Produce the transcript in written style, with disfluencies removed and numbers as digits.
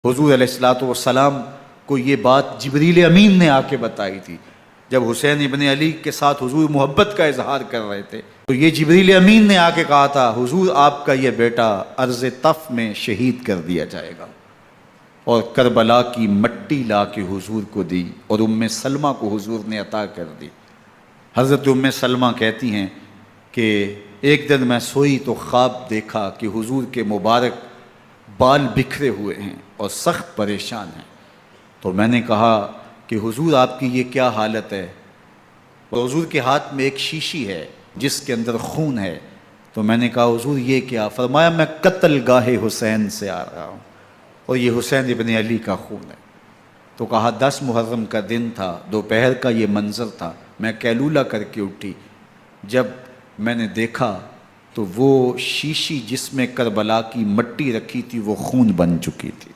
حضور علیہ الصلوۃ والسلام کو یہ بات جبریل امین نے آ کے بتائی تھی جب حسین ابن علی کے ساتھ حضور محبت کا اظہار کر رہے تھے، تو یہ جبریل امین نے آ کے کہا تھا حضور آپ کا یہ بیٹا ارض طف میں شہید کر دیا جائے گا، اور کربلا کی مٹی لا کے حضور کو دی اور ام سلمہ کو حضور نے عطا کر دی۔ حضرت ام سلمہ کہتی ہیں کہ ایک دن میں سوئی تو خواب دیکھا کہ حضور کے مبارک بال بکھرے ہوئے ہیں اور سخت پریشان ہیں، تو میں نے کہا کہ حضور آپ کی یہ کیا حالت ہے؟ اور حضور کے ہاتھ میں ایک شیشی ہے جس کے اندر خون ہے، تو میں نے کہا حضور یہ کیا؟ فرمایا میں قتل گاہ حسین سے آ رہا ہوں اور یہ حسین ابن علی کا خون ہے۔ تو کہا 10 محرم کا دن تھا، دوپہر کا یہ منظر تھا، میں قیلولہ کر کے اٹھی، جب میں نے دیکھا تو وہ شیشی جس میں کربلا کی مٹی رکھی تھی وہ خون بن چکی تھی۔